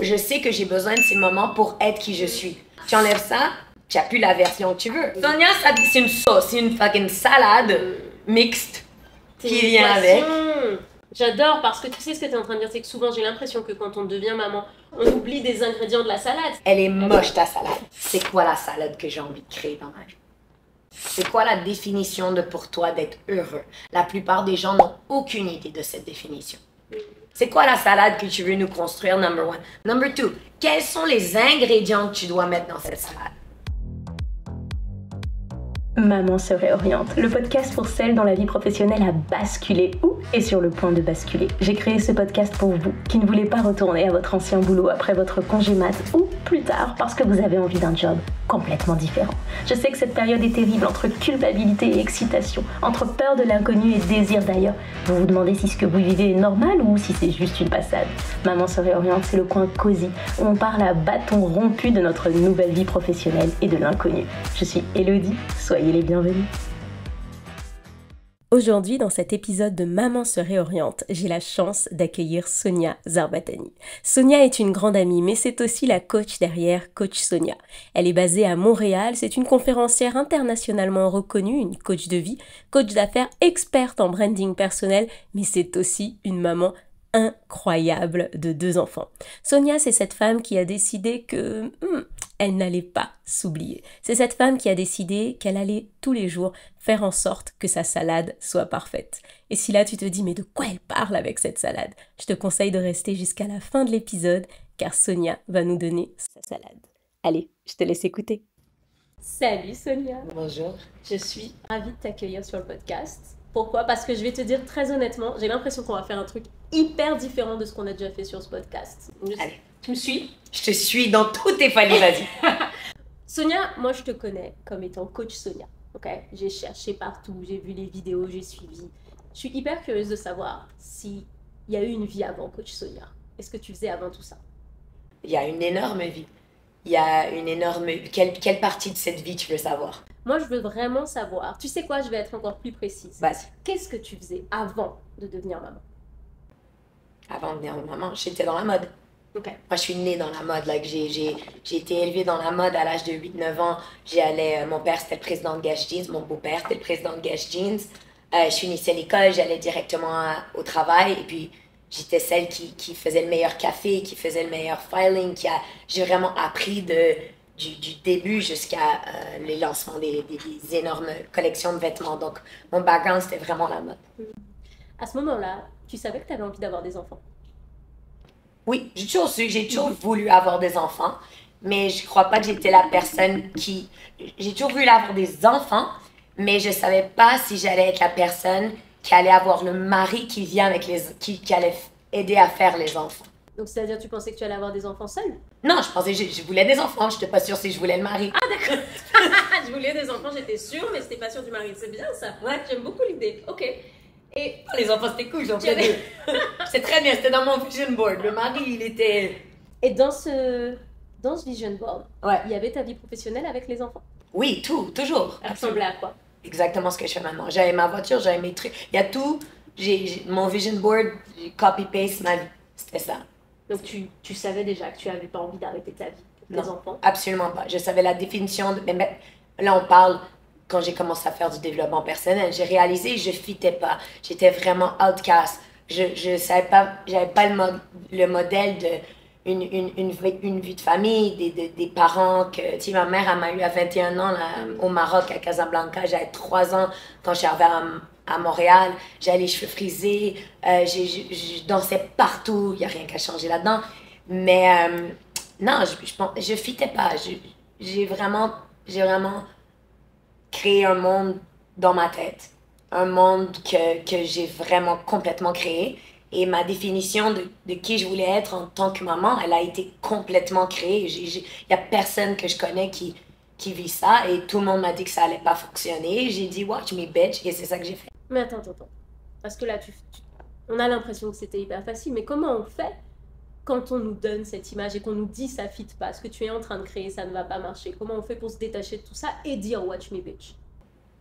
Je sais que j'ai besoin de ces moments pour être qui je suis. Tu enlèves ça, tu n'as plus la version que tu veux. Sonia, c'est une sauce, c'est une fucking salade mixte qui vient avec. J'adore parce que tu sais ce que tu es en train de dire, c'est que souvent j'ai l'impression que quand on devient maman, on oublie des ingrédients de la salade. Elle est moche ta salade. C'est quoi la salade que j'ai envie de créer dans ma vie? C'est quoi la définition de pour toi d'être heureux? La plupart des gens n'ont aucune idée de cette définition. C'est quoi la salade que tu veux nous construire, number one? Number two, quels sont les ingrédients que tu dois mettre dans cette salade? Maman se réoriente, le podcast pour celles dont la vie professionnelle a basculé ou est sur le point de basculer. J'ai créé ce podcast pour vous qui ne voulez pas retourner à votre ancien boulot après votre congé mat ou plus tard parce que vous avez envie d'un job complètement différent. Je sais que cette période est terrible entre culpabilité et excitation, entre peur de l'inconnu et désir d'ailleurs. Vous vous demandez si ce que vous vivez est normal ou si c'est juste une passade. Maman se réoriente, c'est le coin cosy où on parle à bâton rompu de notre nouvelle vie professionnelle et de l'inconnu. Je suis Elodie, soyez les bienvenus. Aujourd'hui, dans cet épisode de Maman se réoriente, j'ai la chance d'accueillir Sonia Zarbatani. Sonia est une grande amie, mais c'est aussi la coach derrière Coach Sonia. Elle est basée à Montréal, c'est une conférencière internationalement reconnue, une coach de vie, coach d'affaires, experte en branding personnel, mais c'est aussi une maman incroyable de 2 enfants. Sonia, c'est cette femme qui a décidé que elle n'allait pas s'oublier. C'est cette femme qui a décidé qu'elle allait tous les jours faire en sorte que sa salade soit parfaite. Et si là tu te dis mais de quoi elle parle avec cette salade? Je te conseille de rester jusqu'à la fin de l'épisode car Sonia va nous donner sa salade. Allez, je te laisse écouter. Salut Sonia. Bonjour. Je suis ravie de t'accueillir sur le podcast. Pourquoi? Parce que je vais te dire très honnêtement, j'ai l'impression qu'on va faire un truc hyper différent de ce qu'on a déjà fait sur ce podcast. Allez. Tu me suis? Je te suis dans toutes tes folies, vas-y. Sonia, moi je te connais comme étant coach Sonia. Ok, j'ai cherché partout, j'ai vu les vidéos, j'ai suivi. Je suis hyper curieuse de savoir s'il y a eu une vie avant coach Sonia. Est-ce que tu faisais avant tout ça? Il y a une énorme vie. Il y a une énorme... Quelle partie de cette vie tu veux savoir? Moi, je veux vraiment savoir. Tu sais quoi, je vais être encore plus précise. Vas-y. Qu'est-ce que tu faisais avant de devenir maman? Avant de devenir maman, j'étais dans la mode. Ok. Moi, je suis née dans la mode. Like, j'ai été élevée dans la mode à l'âge de 8-9 ans. Mon père, c'était le président de Guess Jeans. Mon beau-père, c'était le président de Guess Jeans. Je finissais l'école, j'allais directement au travail. Et puis, j'étais celle qui faisait le meilleur café, qui faisait le meilleur filing. J'ai vraiment appris du début jusqu'à les lancements des énormes collections de vêtements. Donc, mon background, c'était vraiment la mode. À ce moment-là, tu savais que tu avais envie d'avoir des enfants? Oui, j'ai toujours voulu avoir des enfants, mais je crois pas que j'étais la personne qui... J'ai toujours voulu avoir des enfants, mais je savais pas si j'allais être la personne qui allait avoir le mari qui vient avec qui allait aider à faire les enfants. Donc, c'est-à-dire tu pensais que tu allais avoir des enfants seuls? Non, je pensais que je voulais des enfants, je n'étais pas sûre si je voulais le mari. Ah, d'accord. Je voulais des enfants, j'étais sûre, mais c'était pas sûre du mari. C'est bien ça. Ouais. J'aime beaucoup l'idée. Ok. Et les enfants, c'était cool, j'en fais deux. C'est très bien, c'était dans mon vision board. Le mari, il était... Et dans ce vision board, ouais. Il y avait ta vie professionnelle avec les enfants? Oui, toujours. Elle ressemblait à quoi? Exactement ce que je fais maintenant. J'avais ma voiture, j'avais mes trucs. Il y a tout. Mon vision board, j'ai copy-paste ma vie. C'était ça. Donc tu savais déjà que tu n'avais pas envie d'arrêter ta vie pour tes enfants? Absolument pas. Je savais la définition de... Mais là, on parle... Quand j'ai commencé à faire du développement personnel, j'ai réalisé que je ne fitais pas. J'étais vraiment outcast. Je savais pas, j'avais pas le modèle de une vie de famille, des parents que, tu sais, ma mère, elle m'a eu à 21 ans là, au Maroc, à Casablanca. J'avais 3 ans quand je suis arrivée à Montréal. J'avais les cheveux frisés, je dansais partout. Il n'y a rien qu'à changer là-dedans. Mais non, je fitais pas. J'ai vraiment créé un monde dans ma tête. Un monde que j'ai vraiment complètement créé. Et ma définition de qui je voulais être en tant que maman, elle a été complètement créée. Il n'y a personne que je connais qui vit ça. Et tout le monde m'a dit que ça allait pas fonctionner. J'ai dit, watch me bitch. Et c'est ça que j'ai fait. Mais attends. Parce que là, on a l'impression que c'était hyper facile. Mais comment on fait quand on nous donne cette image et qu'on nous dit ça fit pas, ce que tu es en train de créer, ça ne va pas marcher? Comment on fait pour se détacher de tout ça et dire watch me bitch?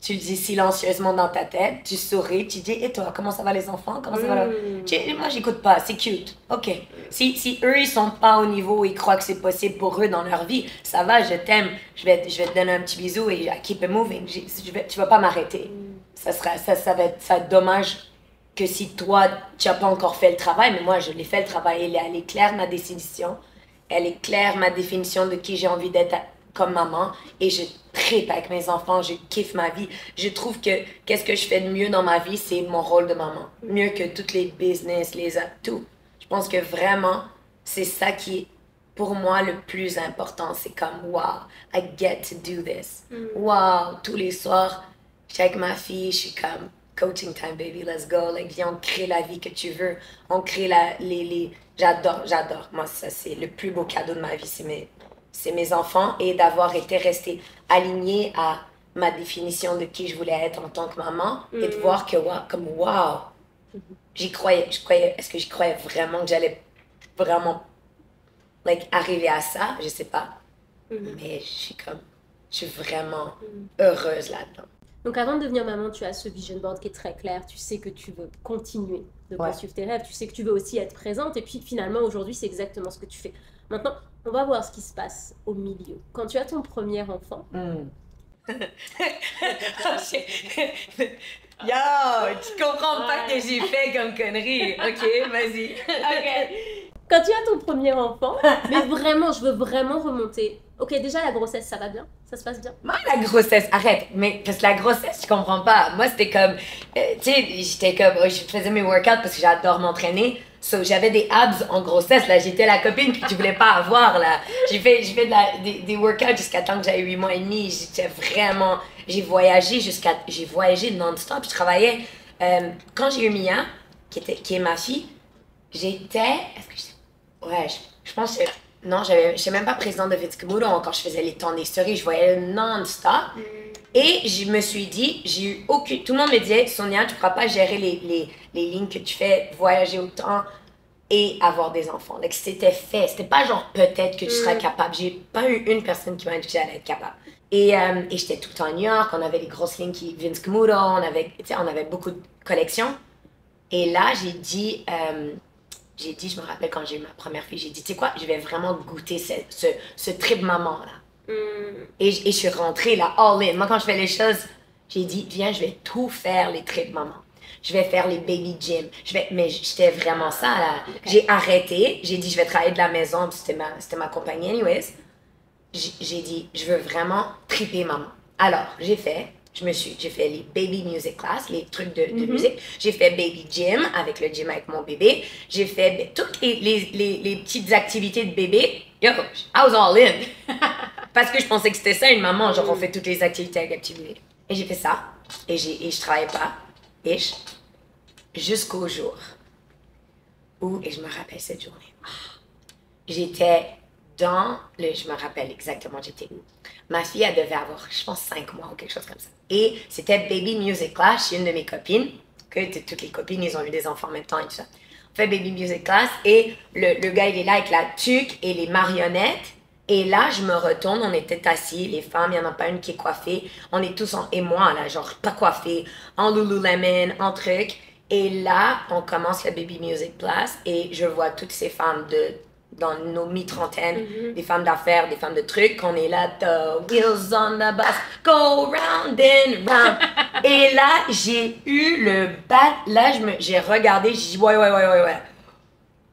tu le dis silencieusement dans ta tête, tu souris, tu dis, et toi, comment ça va les enfants? Comment ça va moi, j'écoute pas, c'est cute. OK. Si eux, ils sont pas au niveau où ils croient que c'est possible pour eux dans leur vie, ça va, je t'aime, je vais te donner un petit bisou et keep it moving. Tu vas pas m'arrêter. Ça va être dommage que si toi, tu n'as pas encore fait le travail, mais moi, je l'ai fait le travail. Elle est claire, ma décision. Elle est claire, ma définition de qui j'ai envie d'être comme maman. Et je tripe avec mes enfants, je kiffe ma vie. Je trouve que qu'est-ce que je fais de mieux dans ma vie, c'est mon rôle de maman. Mieux que toutes les business, tout. Je pense que vraiment, c'est ça qui est, pour moi, le plus important. C'est comme, wow, I get to do this. Wow, tous les soirs, je suis avec ma fille, je suis comme, coaching time, baby, let's go. Like, viens, on crée la vie que tu veux. On crée J'adore. Moi, ça, c'est le plus beau cadeau de ma vie, c'est mes enfants et d'avoir été restée alignée à ma définition de qui je voulais être en tant que maman et de voir que, wow, j'y croyais. Est-ce que j'y croyais vraiment que j'allais vraiment, arriver à ça? Je sais pas. Mais je suis vraiment heureuse là-dedans. Donc avant de devenir maman, tu as ce vision board qui est très clair. Tu sais que tu veux continuer de poursuivre tes rêves. Tu sais que tu veux aussi être présente. Et puis finalement, aujourd'hui, c'est exactement ce que tu fais. Maintenant, on va voir ce qui se passe au milieu. Quand tu as ton premier enfant... Yo, tu comprends pas que j'ai fait comme connerie. OK, vas-y. OK. Quand tu as ton premier enfant, mais vraiment, je veux vraiment remonter. OK, déjà, la grossesse, ça va bien? Ça se passe bien? Moi, la grossesse, arrête. Mais parce que la grossesse, je comprends pas. Moi, c'était comme... tu sais, j'étais comme... je faisais mes workouts parce que j'adore m'entraîner. So, j'avais des abs en grossesse, là. J'étais la copine que tu voulais pas avoir, là. J'ai fait des workouts jusqu'à temps que j'avais 8 mois et demi. J'étais vraiment... J'ai voyagé non-stop. Je travaillais... quand j'ai eu Mia, qui est ma fille, j'étais... Est-ce que je pense que... Non, j'étais même pas présidente de Vince-Camuto quand je faisais les temps des stories. Je voyais non-stop. Et je me suis dit, j'ai eu aucune... Tout le monde me disait, Sonia, tu ne pourras pas gérer les lignes que tu fais, voyager autant et avoir des enfants. Donc, c'était fait. C'était pas genre peut-être que tu seras capable. J'ai pas eu une personne qui m'a dit que j'allais être capable. Et j'étais tout le temps à New York. On avait les grosses lignes qui Vince-Camuto. On avait beaucoup de collections. Et là, j'ai dit, je me rappelle quand j'ai eu ma première fille, j'ai dit, tu sais quoi, je vais vraiment goûter ce trip maman-là. Et je suis rentrée là, all in. Moi, quand je fais les choses, j'ai dit, viens, je vais tout faire, les trips maman. Je vais faire les baby gym. Mais j'étais vraiment ça, là. Okay. J'ai arrêté. J'ai dit, je vais travailler de la maison. C'était ma compagnie, anyways. J'ai dit, je veux vraiment triper maman. Alors, j'ai fait les baby music class, les trucs de musique. J'ai fait baby gym avec le gym avec mon bébé. J'ai fait toutes les petites activités de bébé. Yo, I was all in. Parce que je pensais que c'était ça une maman, genre on fait toutes les activités avec activité. Et j'ai fait ça. Et je travaillais pas. Jusqu'au jour où, et je me rappelle cette journée, j'étais je me rappelle exactement j'étais où. Ma fille, elle devait avoir, je pense, 5 mois ou quelque chose comme ça. Et c'était Baby Music Class chez une de mes copines, que toutes les copines, ils ont eu des enfants en même temps et tout ça. On fait Baby Music Class et le gars, il est là avec la tuque et les marionnettes. Et là, je me retourne, on était assis, les femmes, il n'y en a pas une qui est coiffée. On est tous et moi, là, genre pas coiffée, en Lululemon, en truc. Et là, on commence le Baby Music Class et je vois toutes ces femmes dans nos mi-trentaines, des femmes d'affaires, des femmes de trucs, qu'on est là, the wheels on the bus, go round and round. Et là, j'ai eu le bat, là, j'ai regardé, j'ai dit, ouais.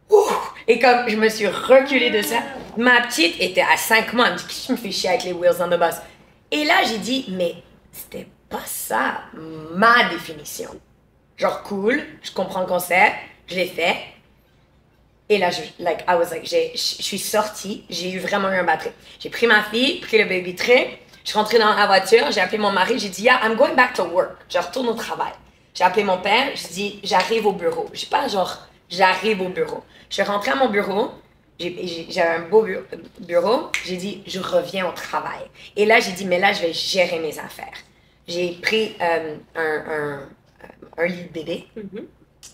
Ouh! Et comme je me suis reculée de ça, ma petite était à 5 mois, elle me dit, qu'est-ce que je me fais chier avec les wheels on the bus? Et là, j'ai dit, mais c'était pas ça, ma définition. Genre, cool, je comprends le concept, je l'ai fait. Et là, je suis sortie, j'ai eu vraiment eu un bad trip. J'ai pris ma fille, pris le baby trip, je suis rentrée dans la voiture, j'ai appelé mon mari, j'ai dit, yeah, I'm going back to work. Je retourne au travail. J'ai appelé mon père, j'ai dit, j'arrive au bureau. Je sais pas, genre, j'arrive au bureau. Je suis rentrée à mon bureau, j'ai un beau bureau, j'ai dit, je reviens au travail. Et là, j'ai dit, mais là, je vais gérer mes affaires. J'ai pris un lit de bébé.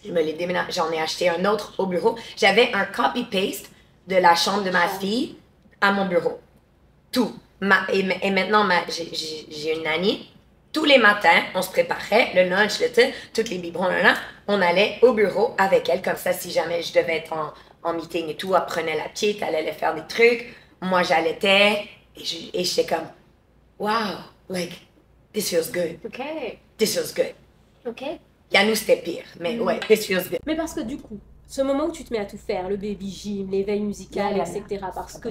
Je me l'ai déménagé, j'en ai acheté un autre au bureau. J'avais un copy-paste de la chambre de ma fille à mon bureau. Tout. Et maintenant, j'ai une nanny tous les matins, on se préparait, le lunch, le thé, toutes les biberons, là, on allait au bureau avec elle, comme ça, si jamais je devais être en meeting et tout, elle prenait la petite, elle allait faire des trucs, moi j'allaitais, et j'étais comme, wow, like, this feels good, Ok. this feels good. Ok. Yannou, c'était pire, mais ouais, this feels good. Mais parce que du coup, ce moment où tu te mets à tout faire, le baby gym, les veilles musicales, Yeah. etc., parce que,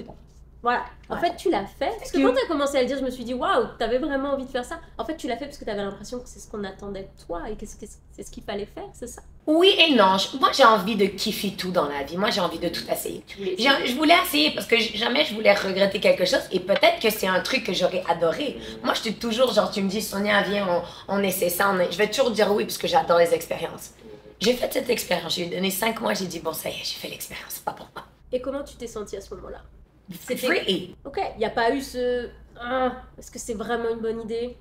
voilà, en Ouais. fait, tu l'as fait. Parce que quand tu as commencé à le dire, je me suis dit, waouh, t'avais vraiment envie de faire ça. En fait, tu l'as fait parce que tu avais l'impression que c'est ce qu'on attendait de toi et que c'est ce qu'il fallait faire, c'est ça? Oui et non. Moi, j'ai envie de kiffer tout dans la vie. Moi, j'ai envie de tout essayer. Je voulais essayer parce que jamais je voulais regretter quelque chose et peut-être que c'est un truc que j'aurais adoré. Moi, je suis toujours genre, tu me dis, Sonia, viens, on essaie ça. Je vais toujours dire oui parce que j'adore les expériences. J'ai fait cette expérience. J'ai donné 5 mois. J'ai dit, bon, ça y est, j'ai fait l'expérience. C'est pas pour moi. Et comment tu t'es sentie à ce moment-là? Free. Ok, il n'y a pas eu ce... Ah, est-ce que c'est vraiment une bonne idée?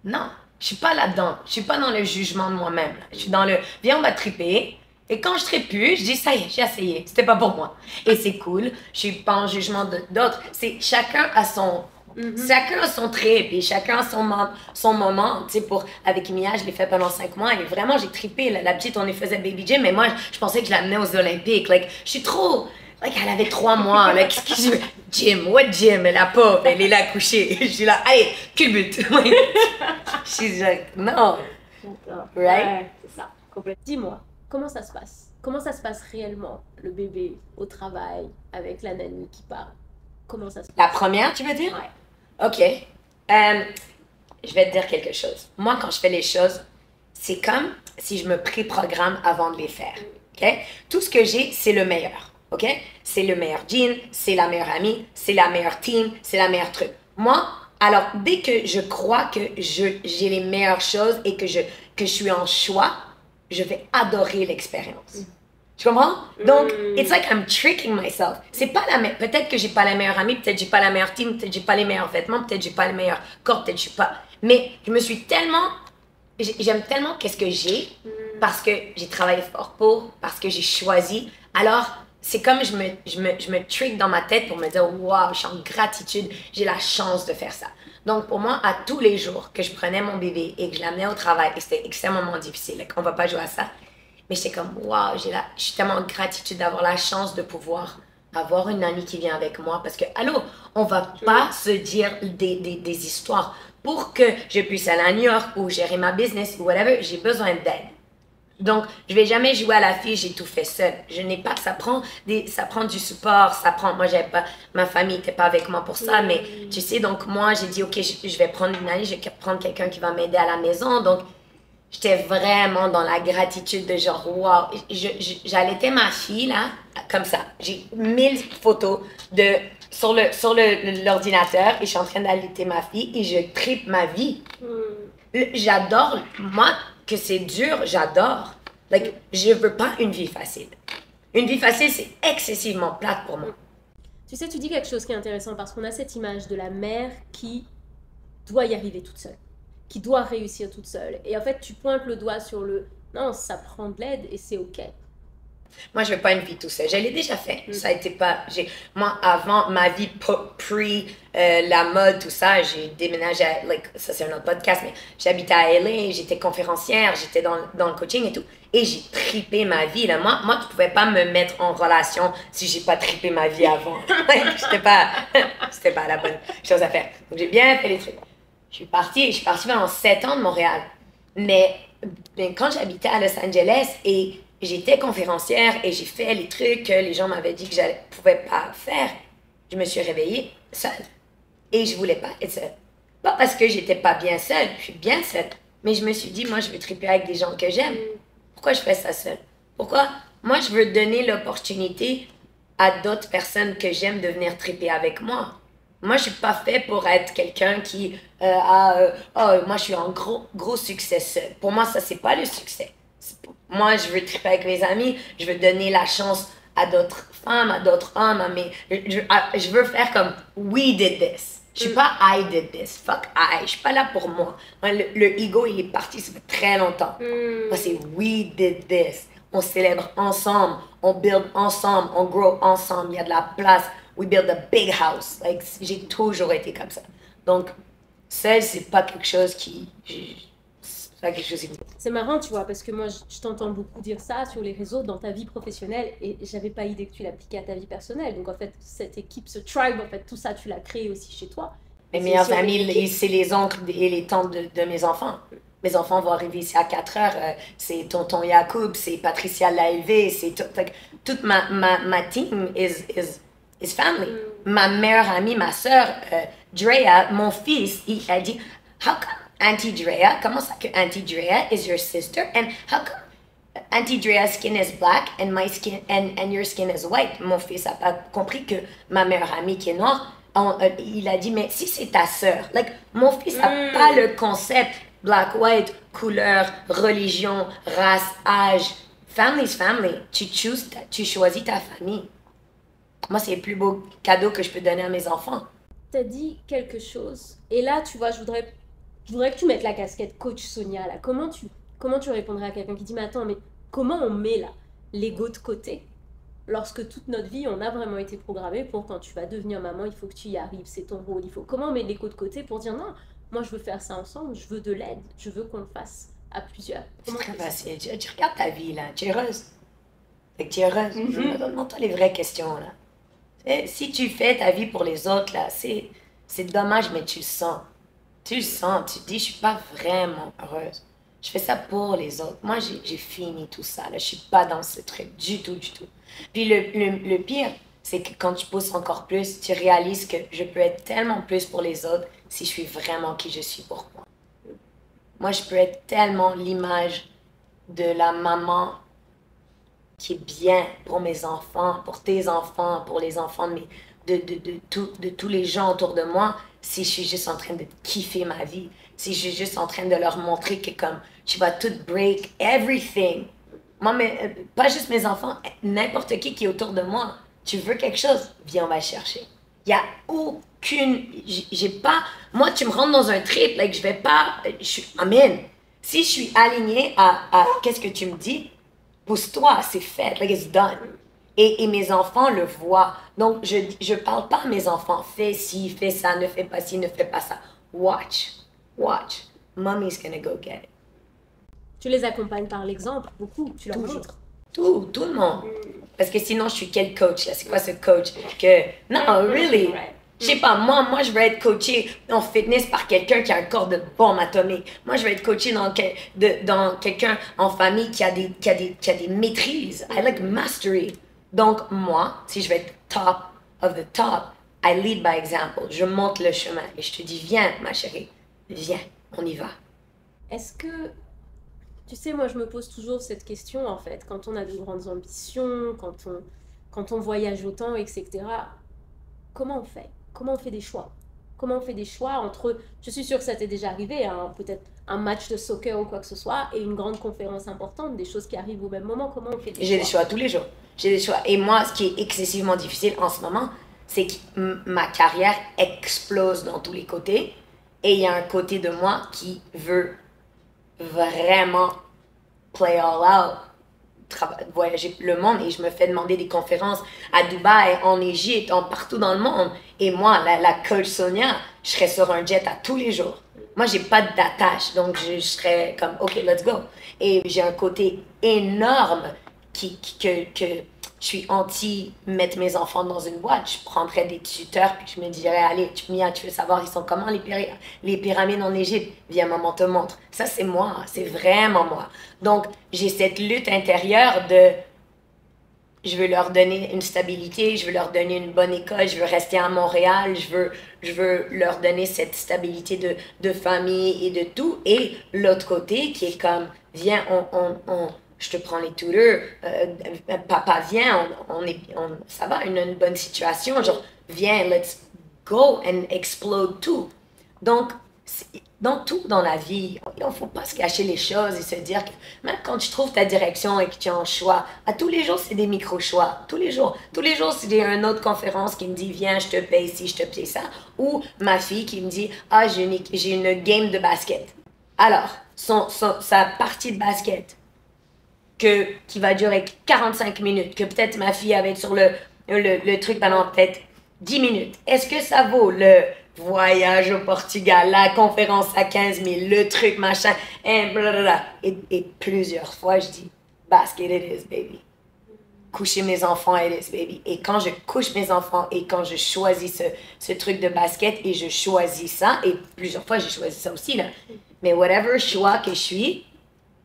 Non, je suis pas là-dedans. Je suis pas dans le jugement de moi-même. Je suis dans le, viens, on va triper. Et quand je tripe plus, je dis, ça y est, j'ai essayé. C'était pas pour moi. Et c'est cool. Je suis pas en jugement d'autres. C'est chacun a son... Chacun a son trip et chacun a son moment. Tu sais, avec Mia, je l'ai fait pendant 5 mois et vraiment, j'ai trippé. La petite, on lui faisait baby gym, mais moi, je pensais que je l'amenais aux Olympiques. Like, je suis trop... Like, elle avait 3 mois. Like, qu'est-ce que je veux? Gym, what gym? Elle a pas, elle est là couchée. Je suis là, allez, culbute. She's like, no. Right? Ouais, c'est ça, complètement. Dis-moi, comment ça se passe? Comment ça se passe réellement, le bébé, au travail, avec la nanny qui parle? Comment ça se passe? La première, tu veux dire? Ouais. OK. Je vais te dire quelque chose. Moi, quand je fais les choses, c'est comme si je me préprogramme avant de les faire. OK? Tout ce que j'ai, c'est le meilleur. OK? C'est le meilleur jean, c'est la meilleure amie, c'est la meilleure team, c'est la meilleure truc. Moi, alors, dès que je crois que j'ai les meilleures choses et que je suis en choix, je vais adorer l'expérience. Tu comprends? Donc, it's like I'm tricking myself. C'est pas peut-être que j'ai pas la meilleure amie, peut-être j'ai pas la meilleure team, peut-être j'ai pas les meilleurs vêtements, peut-être j'ai pas le meilleur corps, peut-être je suis pas. Mais je me suis tellement, j'aime tellement qu'est-ce que j'ai parce que j'ai travaillé fort pour, parce que j'ai choisi. Alors, c'est comme je me trick dans ma tête pour me dire, waouh, je suis en gratitude, j'ai la chance de faire ça. Donc, pour moi, à tous les jours que je prenais mon bébé et que je l'amenais au travail, et c'était extrêmement difficile, like, on va pas jouer à ça. Mais j'étais comme, waouh, je suis tellement en gratitude d'avoir la chance de pouvoir avoir une nanny qui vient avec moi. Parce que, allô, on va pas se dire des histoires. Pour que je puisse aller à New York ou gérer ma business ou whatever, j'ai besoin d'aide. Donc, je vais jamais jouer à la fille, j'ai tout fait seule. Je n'ai pas, ça prend du support, moi, j'avais pas, ma famille n'était pas avec moi pour ça, mais tu sais, donc moi, j'ai dit, ok, je vais prendre une nanny, je vais prendre quelqu'un qui va m'aider à la maison. Donc, j'étais vraiment dans la gratitude de genre, wow, j'allaitais ma fille, là, comme ça. J'ai 1000 photos sur l'ordinateur et je suis en train d'allaiter ma fille et je tripe ma vie. J'adore, moi, que c'est dur, j'adore. Like, je veux pas une vie facile. Une vie facile, c'est excessivement plate pour moi. Tu sais, tu dis quelque chose qui est intéressant parce qu'on a cette image de la mère qui doit y arriver toute seule, qui doit réussir toute seule. Et en fait, tu pointes le doigt sur le non, ça prend de l'aide et c'est OK. Moi, je veux pas une vie tout seul. Je l'ai déjà fait. Ça a été pas. Moi, avant ma vie la mode, tout ça, j'ai déménagé. Ça, c'est un autre podcast, mais j'habitais à LA, j'étais conférencière, j'étais dans le coaching et tout. Et j'ai trippé ma vie. Là. Moi, tu pouvais pas me mettre en relation si j'ai pas trippé ma vie avant. C'était pas la bonne chose à faire. Donc, j'ai bien fait les trucs. Je suis partie pendant 7 ans de Montréal. Mais quand j'habitais à Los Angeles et j'étais conférencière et j'ai fait les trucs que les gens m'avaient dit que je ne pouvais pas faire, je me suis réveillée seule. Et je voulais pas être seule. Pas parce que j'étais pas bien seule, je suis bien seule. Mais je me suis dit, moi, je veux triper avec des gens que j'aime. Pourquoi je fais ça seule? Pourquoi? Moi, je veux donner l'opportunité à d'autres personnes que j'aime de venir triper avec moi. Moi, je suis pas fait pour être quelqu'un qui moi, je suis en gros succès seul. Pour moi, ça, c'est pas le succès. Moi, je veux triper avec mes amis, je veux donner la chance à d'autres femmes, à d'autres hommes, je veux faire comme we did this. Je suis pas I did this. Fuck I. Je suis pas là pour moi. Le ego, il est parti, ça fait très longtemps. Moi, c'est we did this. On célèbre ensemble, on build ensemble, on grow ensemble. Il y a de la place. We build a big house. Like, j'ai toujours été comme ça. Donc, Seul, c'est pas quelque chose c'est pas quelque chose qui... C'est marrant, tu vois, parce que moi, je t'entends beaucoup dire ça sur les réseaux, dans ta vie professionnelle, et j'avais pas idée que tu l'appliquais à ta vie personnelle. Donc, en fait, cette équipe, ce tribe, en fait, tout ça, tu l'as créé aussi chez toi. Mes meilleurs amis, c'est les oncles et les tantes de mes enfants. Mes enfants vont arriver ici à 4 heures. C'est tonton Yacoub, c'est Patricia l'a élevé, c'est toute ma team is family. Ma meilleure amie, ma soeur, Drea, mon fils, elle dit, how come Auntie Drea, comment ça que Auntie Drea is your sister? And how come Auntie Drea's skin is black and my skin and your skin is white? Mon fils a pas compris que ma meilleure amie qui est noire, il a dit, mais si c'est ta sœur, like, mon fils n'a pas le concept black, white, couleur, religion, race, âge. Family's family. Tu choisis ta famille. Moi, c'est le plus beau cadeau que je peux donner à mes enfants. Tu as dit quelque chose, et là, tu vois, je voudrais que tu mettes la casquette coach Sonia, là. Comment tu répondrais à quelqu'un qui dit, mais attends, mais comment on met là l'ego de côté lorsque toute notre vie, on a vraiment été programmé pour quand tu vas devenir maman, il faut que tu y arrives, c'est ton rôle. Comment on met l'ego de côté pour dire non, moi je veux faire ça ensemble, je veux de l'aide, je veux qu'on le fasse à plusieurs. C'est très facile. Tu regardes ta vie là, tu es heureuse. Fait que tu es heureuse. Demande-toi les vraies questions là. Si tu fais ta vie pour les autres là, c'est dommage, mais tu le sens. Tu le sens, tu te dis, je suis pas vraiment heureuse. Je fais ça pour les autres. Moi, j'ai fini tout ça. Là. Je suis pas dans ce truc du tout, du tout. Puis le pire, c'est que quand tu pousses encore plus, tu réalises que je peux être tellement plus pour les autres si je suis vraiment qui je suis pour moi. Moi, je peux être tellement l'image de la maman qui est bien pour mes enfants, pour tes enfants, pour les enfants de tous les gens autour de moi, si je suis juste en train de kiffer ma vie, si je suis juste en train de leur montrer que comme tu vas tout break everything. Moi, mais, pas juste mes enfants, n'importe qui est autour de moi. Tu veux quelque chose, viens, on va le chercher. Il n'y a aucune... J'ai pas... Moi, tu me rentres dans un trip, like, je vais pas... Je suis... Amen. Si je suis alignée à qu'est-ce que tu me dis, pousse-toi, c'est fait, like, it's done. Et mes enfants le voient. Donc, je parle pas à mes enfants, fais ci, fais ça, ne fais pas ci, ne fais pas ça. Watch. Mommy's gonna go get it. Tu les accompagnes par l'exemple, beaucoup, tu leur montres. Tout le monde. Parce que sinon, je suis quel coach, là? C'est quoi ce coach? Que, non, really. Je sais pas, moi, je veux être coachée en fitness par quelqu'un qui a un corps de bombe atomique. Moi, je veux être coachée dans quelqu'un en famille qui a des maîtrises. I like mastery. Donc, moi, si je veux être top of the top, I lead by example. Je montre le chemin et je te dis, viens, ma chérie, viens, on y va. Est-ce que, tu sais, moi, je me pose toujours cette question, en fait, quand on a de grandes ambitions, quand on voyage autant, etc., comment on fait? Comment on fait des choix? Comment on fait des choix entre, je suis sûre que ça t'est déjà arrivé, hein, peut-être un match de soccer ou quoi que ce soit, et une grande conférence importante, des choses qui arrivent au même moment, comment on fait des choix? J'ai des choix tous les jours. J'ai des choix. Et moi, ce qui est excessivement difficile en ce moment, c'est que ma carrière explose dans tous les côtés, et il y a un côté de moi qui veut vraiment play all out, voyager le monde, et je me fais demander des conférences à Dubaï, en Égypte, partout dans le monde. Et moi, la coach Sonia, je serais sur un jet à tous les jours. Moi, j'ai pas d'attache, donc je serais comme, OK, let's go. Et j'ai un côté énorme que je suis anti-mettre mes enfants dans une boîte. Je prendrais des tuteurs, puis je me dirais, allez, Mia, tu veux savoir, ils sont comment les pyramides en Égypte? Viens, maman te montre. Ça, c'est moi, c'est vraiment moi. Donc, j'ai cette lutte intérieure de, je veux leur donner une stabilité, je veux leur donner une bonne école, je veux rester à Montréal, je veux leur donner cette stabilité de famille et de tout. Et l'autre côté qui est comme, viens, je te prends les tuteurs, papa viens, ça va, une bonne situation, genre viens, let's go and explode tout. Donc, dans tout dans la vie, il ne faut pas se cacher les choses et se dire que même quand tu trouves ta direction et que tu as un choix, à tous les jours, c'est des micro-choix. Tous les jours, c'est une autre conférence qui me dit, viens, je te paye ci, je te paye ça. Ou ma fille qui me dit, ah, j'ai une game de basket. Alors, sa partie de basket, qui va durer 45 minutes, que peut-être ma fille va être sur le truc pendant peut-être 10 minutes. Est-ce que ça vaut voyage au Portugal, la conférence à 15 000, le truc, machin, et plusieurs fois, je dis, basket it is, baby. Coucher mes enfants, it is, baby. Et quand je couche mes enfants et quand je choisis ce truc de basket et je choisis ça, et plusieurs fois, j'ai choisi ça aussi, là. Mais whatever choix que je suis,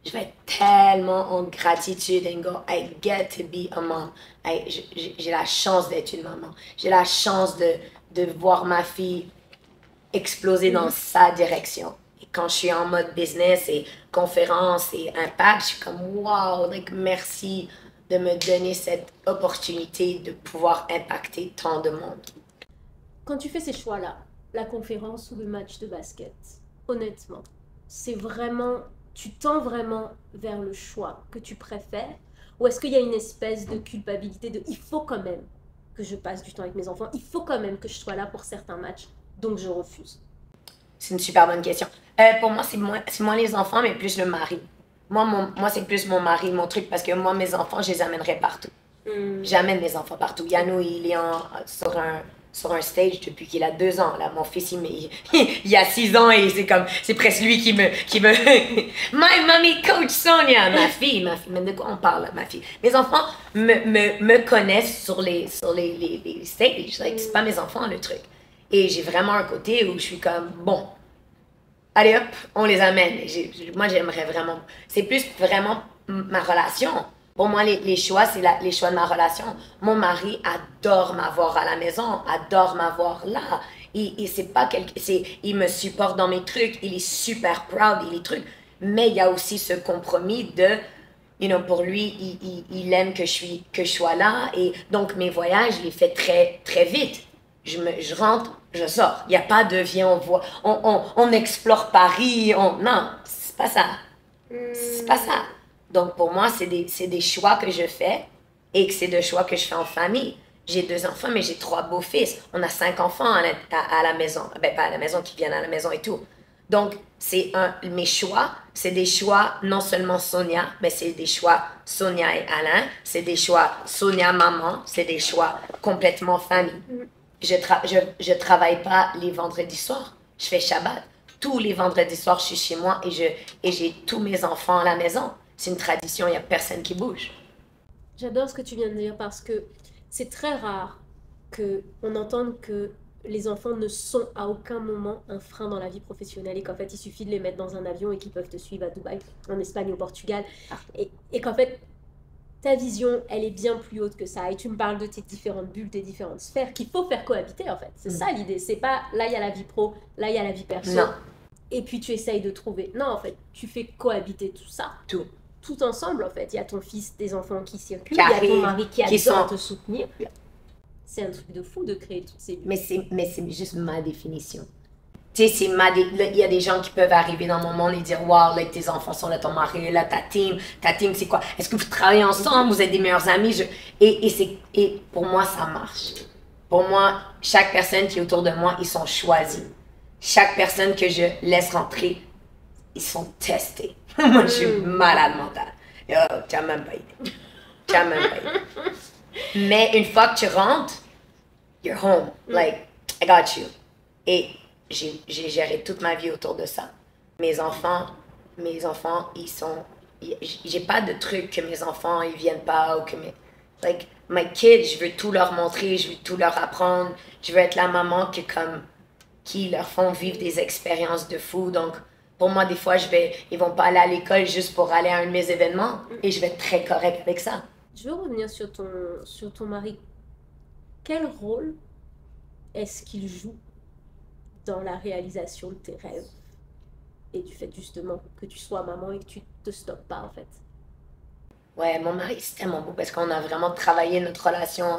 je vais être tellement en gratitude and go, I get to be a mom. J'ai la chance d'être une maman. J'ai la chance de voir ma fille exploser dans sa direction. Et quand je suis en mode business et conférence et impact, je suis comme, wow, like, merci de me donner cette opportunité de pouvoir impacter tant de monde. Quand tu fais ces choix-là, la conférence ou le match de basket, honnêtement, c'est vraiment, tu tends vraiment vers le choix que tu préfères, ou est-ce qu'il y a une espèce de culpabilité de il faut quand même que je passe du temps avec mes enfants, il faut quand même que je sois là pour certains matchs, donc je refuse? C'est une super bonne question. Pour moi, c'est moins les enfants, mais plus le mari. Moi c'est plus mon mari, mon truc, parce que moi, mes enfants, je les amènerai partout. J'amène mes enfants partout. Yannou, il est sur un stage depuis qu'il a 2 ans. Là. Mon fils, il a 6 ans et c'est presque lui qui me My mommy coach Sonia, ma fille, mais de quoi on parle, là, ma fille? Mes enfants me connaissent sur les stages. Like, c'est pas mes enfants, le truc. Et j'ai vraiment un côté où je suis comme, bon, allez hop, on les amène. Moi, j'aimerais vraiment, c'est plus vraiment ma relation. Pour moi, les choix, c'est les choix de ma relation. Mon mari adore m'avoir à la maison, adore m'avoir là. C'est pas il me supporte dans mes trucs, il est super proud, il est truc. Mais il y a aussi ce compromis de, pour lui, il aime que je sois là. Et donc, mes voyages, je les fais très, très vite. Je rentre, je sors. Il n'y a pas de viens, on voit, on explore Paris. Non, c'est pas ça. C'est pas ça. Donc, pour moi, c'est des choix que je fais et que c'est des choix que je fais en famille. J'ai 2 enfants, mais j'ai 3 beaux-fils. On a 5 enfants à la maison. Ben, pas à la maison, qui viennent à la maison et tout. Donc, mes choix, c'est des choix non seulement Sonia, mais c'est des choix Sonia et Alain. C'est des choix Sonia maman. C'est des choix complètement famille. Je travaille pas les vendredis soirs. Je fais Shabbat. Tous les vendredis soirs, je suis chez moi et j'ai tous mes enfants à la maison. C'est une tradition, il n'y a personne qui bouge. J'adore ce que tu viens de dire parce que c'est très rare qu'on entende que les enfants ne sont à aucun moment un frein dans la vie professionnelle et qu'en fait, il suffit de les mettre dans un avion et qu'ils peuvent te suivre à Dubaï, en Espagne, au Portugal. Et qu'en fait, ta vision, elle est bien plus haute que ça. Et tu me parles de tes différentes bulles, tes différentes sphères qu'il faut faire cohabiter, en fait. C'est ça l'idée. C'est pas, là, il y a la vie pro, là, il y a la vie perso. Non. Et puis, tu essayes de trouver. Non, en fait, tu fais cohabiter tout ça. Tout ensemble, en fait. Il y a ton fils, tes enfants qui circulent, il y a ton mari qui adore te soutenir. C'est un truc de fou de créer toutes ces bulles. Mais c'est juste ma définition. Tu sais, il y a des gens qui peuvent arriver dans mon monde et dire, wow, là, tes enfants sont là, ton mari est là, ta team, c'est quoi? Est-ce que vous travaillez ensemble? Vous êtes des meilleurs amis? Et pour moi, ça marche. Pour moi, chaque personne qui est autour de moi, ils sont choisis. Chaque personne que je laisse rentrer, ils sont testés. Moi, je suis malade mentale. Oh, tu n'as même pas idée. Mais une fois que tu rentres, you're home. Like, I got you. Et j'ai géré toute ma vie autour de ça. Mes enfants, ils sont... J'ai pas de truc que mes enfants, ils viennent pas ou que like, my kids, je veux tout leur montrer, je veux tout leur apprendre. Je veux être la maman qui leur font vivre des expériences de fou. Donc, pour moi, des fois, ils vont pas aller à l'école juste pour aller à un de mes événements. Et je vais être très correcte avec ça. Je veux revenir sur ton mari. Quel rôle est-ce qu'il joue dans la réalisation de tes rêves et du fait justement que tu sois maman et que tu te stoppes pas en fait? Ouais, mon mari, c'est tellement beau parce qu'on a vraiment travaillé notre relation.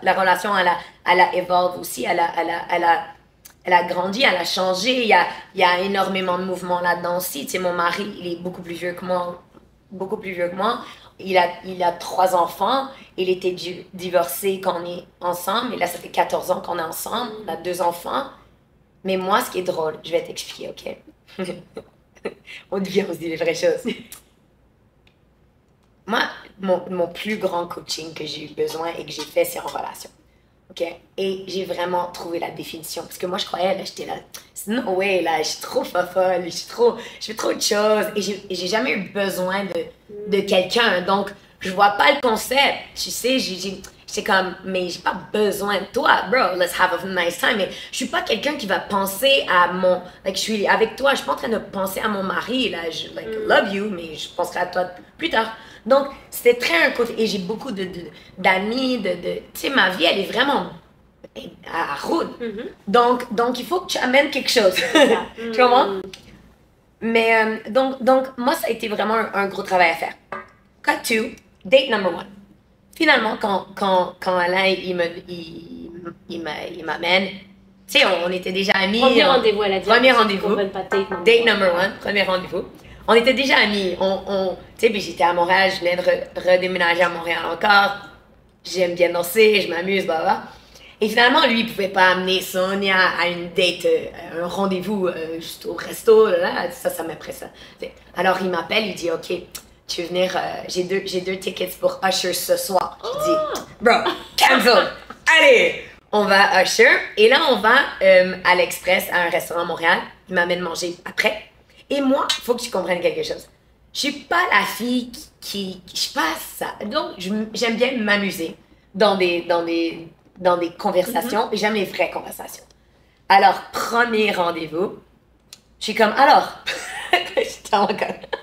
La relation, elle a évolué aussi, elle a grandi, elle a changé. Il y a énormément de mouvements là-dedans aussi. Tu sais, mon mari, il est beaucoup plus vieux que moi. Il a 3 enfants. Il était divorcé quand on est ensemble. Et là, ça fait 14 ans qu'on est ensemble. On a 2 enfants. Mais moi, ce qui est drôle, je vais t'expliquer, OK? On se dit les vraies choses. Moi, mon plus grand coaching que j'ai eu besoin et que j'ai fait, c'est en relation. OK? Et j'ai vraiment trouvé la définition. Parce que moi, je croyais, là, j'étais là, no way, là, je suis trop fofolle, je fais trop de choses. Et j'ai jamais eu besoin de quelqu'un. Donc, je vois pas le concept. Tu sais, j'étais comme, mais j'ai pas besoin de toi, bro. Let's have a nice time. Mais je suis pas quelqu'un qui va penser à mon, like, je suis avec toi, je suis pas en train de penser à mon mari, là. Je, like, love you, mais je penserai à toi plus tard. Donc, c'était très un côté. Et j'ai beaucoup d'amis, tu sais, ma vie, elle est vraiment à route. Donc, il faut que tu amènes quelque chose. Tu comprends? Mais, donc, moi, ça a été vraiment un gros travail à faire. Cut to, date number 1. Finalement, quand Alain, il m'amène, tu sais, on était déjà amis. Premier rendez-vous à la Premier rendez-vous. Date number 1, Ouais. premier rendez-vous. On était déjà amis. Tu sais, puis j'étais à Montréal, je venais de redéménager à Montréal encore. J'aime bien danser, je m'amuse, blablabla. Et finalement, lui, il pouvait pas amener Sonia à une date, un rendez-vous juste au resto, là, ça m'impressionne. Alors, il m'appelle, il dit, OK, tu veux venir, j'ai deux tickets pour Usher ce soir. Je dis, bro, cancel. Allez, on va à Usher. Et là, on va à l'Express, à un restaurant à Montréal. Il m'amène manger après. Et moi, il faut que tu comprennes quelque chose. Je suis pas la fille je suis pas ça. Donc, j'aime bien m'amuser dans des conversations. Et j'aime les vraies conversations. Alors, premier rendez-vous, je suis comme, alors,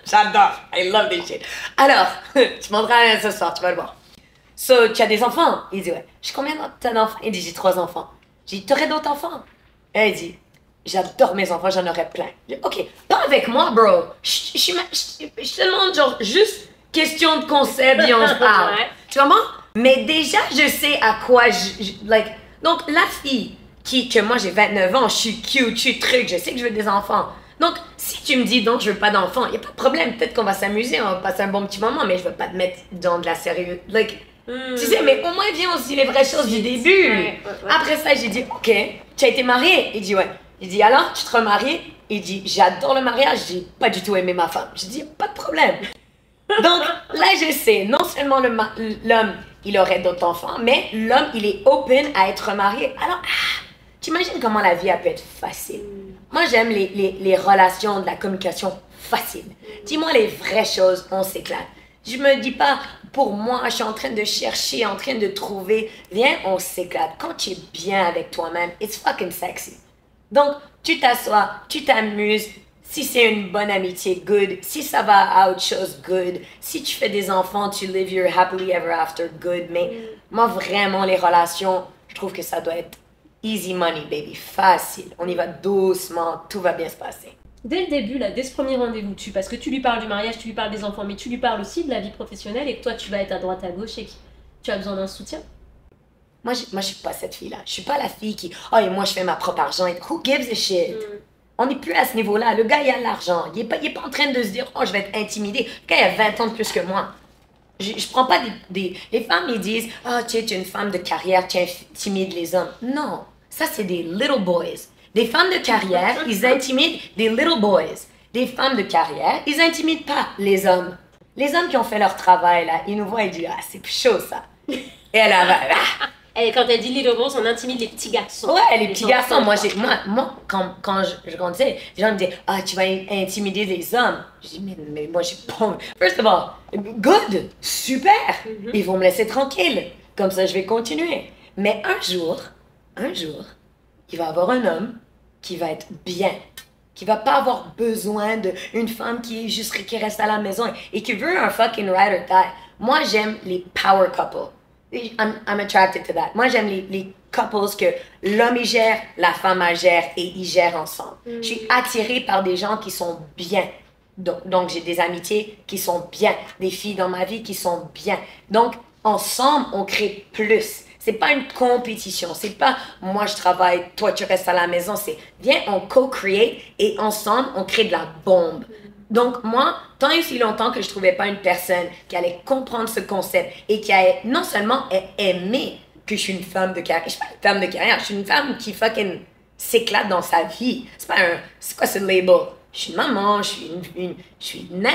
j'adore, I love this shit. Alors, tu monteras ce soir, tu vas le voir. So, tu as des enfants? Il dit, ouais. Je dis, combien t'as d'enfants? Il dit, j'ai 3 enfants. J'ai dit, t'aurais d'autres enfants? Et il dit, j'adore mes enfants, j'en aurais plein. Je dis, OK, pas avec moi, bro. Je te demande, genre, juste question de concept et on se parle. Tu comprends? Mais déjà, je sais à quoi like, donc, la fille que moi, j'ai 29 ans, je suis cute, je suis truc, je sais que je veux des enfants. Donc, si tu me dis, donc, je veux pas d'enfants, il n'y a pas de problème. Peut-être qu'on va s'amuser, on va passer un bon petit moment, mais je veux pas te mettre dans de la sérieux. Like, tu sais, mais au moins, viens aussi les vraies choses du début. Ouais. Après ça, j'ai dit, OK, tu as été mariée? Il dit, ouais. Il dit, alors, tu te remaries? Il dit, j'adore le mariage, j'ai pas du tout aimé ma femme. J'ai dit, pas de problème. Donc, là, je sais, non seulement l'homme, il aurait d'autres enfants, mais l'homme, il est open à être remarié. Alors, t'imagines comment la vie, elle peut être facile. Moi, j'aime les relations, de la communication facile. Dis-moi les vraies choses, on s'éclate. Je me dis pas, pour moi, je suis en train de chercher, en train de trouver. Viens, on s'éclate. Quand tu es bien avec toi-même, it's fucking sexy. Donc, tu t'assois, tu t'amuses. Si c'est une bonne amitié, good. Si ça va à autre chose, good. Si tu fais des enfants, tu live your happily ever after, good. Mais moi, vraiment, les relations, je trouve que ça doit être easy money, baby. Facile. On y va doucement, tout va bien se passer. Dès le début, là, dès ce premier rendez-vous, parce que tu lui parles du mariage, tu lui parles des enfants, mais tu lui parles aussi de la vie professionnelle et que toi, tu vas être à droite, à gauche et que tu as besoin d'un soutien. Moi, je suis pas cette fille-là. Je suis pas la fille qui, oh, et moi, je fais ma propre argent. Et who gives a shit? On n'est plus à ce niveau-là. Le gars, il a l'argent. Il est pas en train de se dire, oh, je vais être intimidé. Le gars, il a 20 ans de plus que moi. Je prends pas Les femmes, ils disent, oh, tu es une femme de carrière, tu intimides les hommes. Non, ça, c'est des little boys. Des femmes de carrière, ils intimident des little boys. Des femmes de carrière, ils intimident pas les hommes. Les hommes qui ont fait leur travail, là, ils nous voient et disent, ah, c'est plus chaud, ça. Et elle a... Et quand elle dit little boys, on intimide les petits garçons. Ouais, les petits garçons. Moi, quand je grandissais, les gens me disaient, ah, tu vas intimider les hommes. Je dis, mais moi, j'ai pas... First of all, good, super. Ils vont me laisser tranquille. Comme ça, je vais continuer. Mais un jour, il va y avoir un homme qui va être bien, qui va pas avoir besoin d'une femme qui reste à la maison et qui veut un fucking ride or die. Moi, j'aime les power couples. I'm attracted to that. Moi, j'aime les couples que l'homme y gère, la femme y gère et ils gèrent ensemble. Je suis attirée par des gens qui sont bien. Donc, j'ai des amitiés qui sont bien, des filles dans ma vie qui sont bien. Donc, ensemble, on crée plus. C'est pas une compétition. C'est pas moi je travaille, toi tu restes à la maison. C'est viens, on co-create et ensemble, on crée de la bombe. Donc, moi, tant et aussi longtemps que je trouvais pas une personne qui allait comprendre ce concept et qui allait non seulement aimer que je suis une femme de carrière, je suis pas une femme de carrière, je suis une femme qui fucking s'éclate dans sa vie. C'est quoi ce label? Je suis une maman, je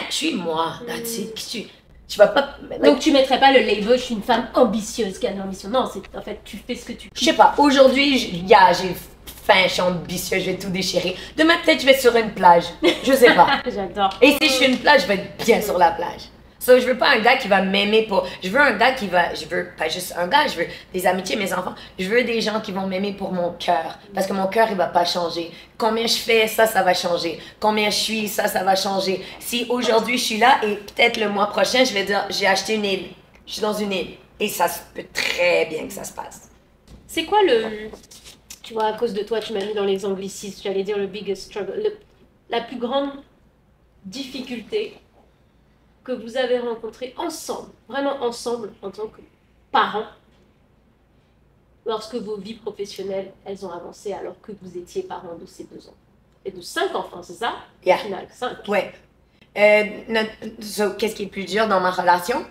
suis moi, that's it. Tu vas pas... Donc tu mettrais pas le label, je suis une femme ambitieuse qui a de l'ambition. Non, c'est en fait, tu fais ce que tu... Je sais pas, aujourd'hui, j'ai faim, je suis ambitieuse, je vais tout déchirer. Demain, peut-être, je vais sur une plage. Je sais pas. J'adore. Et si je suis une plage, je vais être bien sur la plage. So, je veux pas un gars qui va m'aimer pour... Je veux un gars qui va... Je veux pas juste un gars, je veux des amitiés, mes enfants. Je veux des gens qui vont m'aimer pour mon cœur. Parce que mon cœur, il va pas changer. Combien je fais, ça va changer. Combien je suis, ça va changer. Si aujourd'hui, je suis là et peut-être le mois prochain, je vais dire, j'ai acheté une île. Je suis dans une île. Et ça se peut très bien que ça se passe. C'est quoi le... Tu vois, à cause de toi, tu m'as mis dans les anglicismes, j'allais dire le biggest struggle, la plus grande difficulté que vous avez rencontrée ensemble, vraiment ensemble, en tant que parents, lorsque vos vies professionnelles, elles ont avancé alors que vous étiez parents de ces 2 ans. Et de 5 enfants, c'est ça? Yeah. Au final, 5. Ouais. So, qu'est-ce qui est plus dur dans ma relation?